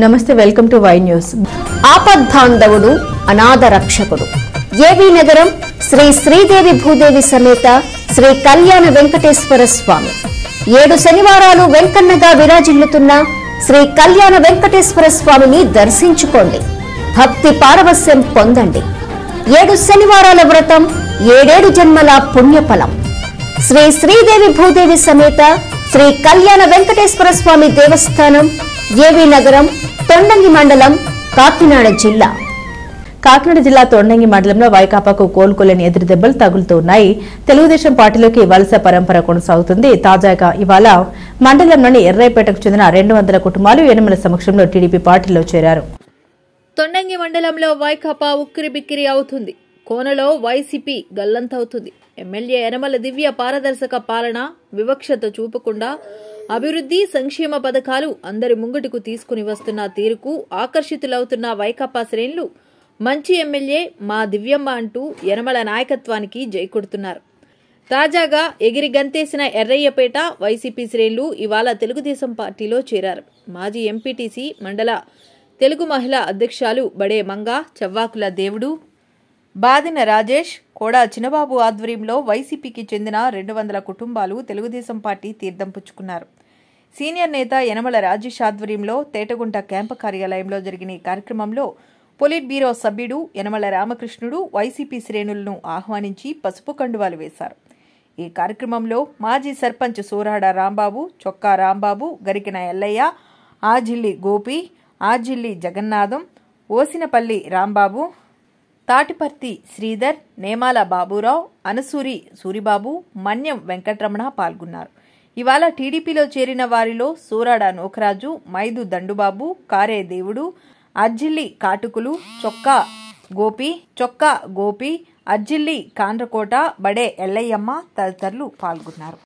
నమస్తే, welcome to Y news. ఆపద్బాంధవుడు అనాథ రక్షకుడు ఏవీ నగరం శ్రీ శ్రీదేవి భూదేవి సమేత శ్రీ కళ్యాణ వెంకటేశ్వర స్వామి 7 శనివారాలు వెంకన్నగా విరాజిల్లుతున్న శ్రీ కళ్యాణ వెంకటేశ్వర స్వామిని దర్శించుకోండి. భక్తి పారవస్యం పొందండి. 7 శనివారాల వ్రతం 7 జన్మల పుణ్యఫలం. శ్రీ శ్రీదేవి భూదేవి సమేత శ్రీ కళ్యాణ వెంకటేశ్వర స్వామి దేవస్థానం, ఏవీ నగరం, తొండంగి మండలం, కాకినాడ జిల్లా. కాకినాడ జిల్లా తొండంగి మండలంలో వైకాపాకు కోలుకోలేని ఎదురు దెబ్బలు తగులుతూ ఉన్నాయి. తెలుగుదేశం పార్టీలోకి వలస పరంపర కొనసాగుతుంది. తాజాగా ఇవాళ మండలంలోని ఎర్రైపేటకు చెందిన 200 కుటుంబాలు యనమల సమక్షంలో టీడీపీ పార్టీలో చేరారు. తొండంగి మండలంలో వైకాపా ఉక్కిరిబిక్కిరి అవుతుంది. కోనలో వైసీపీ గల్లంతవుతుంది. ఎమ్మెల్యే యనమల దివ్య పారదర్శక పాలన, వివక్షత చూపకుండా అభివృద్ధి సంక్షేమ పథకాలు అందరి ముంగటుకు తీసుకుని వస్తున్న తీరుకు ఆకర్షితులవుతున్న వైకాపా శ్రేణులు మంచి ఎమ్మెల్యే మా దివ్యమ్మ అంటూ యనమల నాయకత్వానికి జై కొడుతున్నారు. తాజాగా ఎగిరి గంతేసిన ఎర్రయ్యపేట వైసీపీ శ్రేణులు ఇవాళ తెలుగుదేశం పార్టీలో చేరారు. మాజీ ఎంపీటీసీ, మండల తెలుగు మహిళా అధ్యక్షులు బడే మంగ, చవ్వాకుల దేవుడు, బాదిన రాజేష్, కోడా చిన్నబాబు ఆధ్వర్యంలో వైసీపీకి చెందిన 200 కుటుంబాలు తెలుగుదేశం పార్టీ తీర్థం పుచ్చుకున్నారు. సీనియర్ నేత యనమల రాజేష్ ఆధ్వర్యంలో తేటగుంట క్యాంపు కార్యాలయంలో జరిగిన ఈ కార్యక్రమంలో పొలిట్ బ్యూరో సభ్యుడు యనమల రామకృష్ణుడు వైసీపీ శ్రేణులను ఆహ్వానించి పసుపు కండువాలు వేశారు. ఈ కార్యక్రమంలో మాజీ సర్పంచ్ సూరాడ రాంబాబు, చొక్కా రాంబాబు, గరికిన ఎల్లయ్య, ఆజిల్లి గోపి, ఆజిల్లి జగన్నాథం, ఓసినపల్లి రాంబాబు, తాటిపర్తి శ్రీధర్, నేమాల బాబురావు, అనసూరి సూరిబాబు, మన్యం వెంకటరమణ పాల్గొన్నారు. ఇవాళ టీడీపీలో చేరిన వారిలో సూరాడ నోకరాజు, మైదు దండుబాబు, కారే దేవుడు, అజ్జిల్లి కాటుకులు, చొక్కా గోపి, అజ్జిల్లి కాండ్రకోట, బడే ఎల్లయ్యమ్మ తదితరులు పాల్గొన్నారు.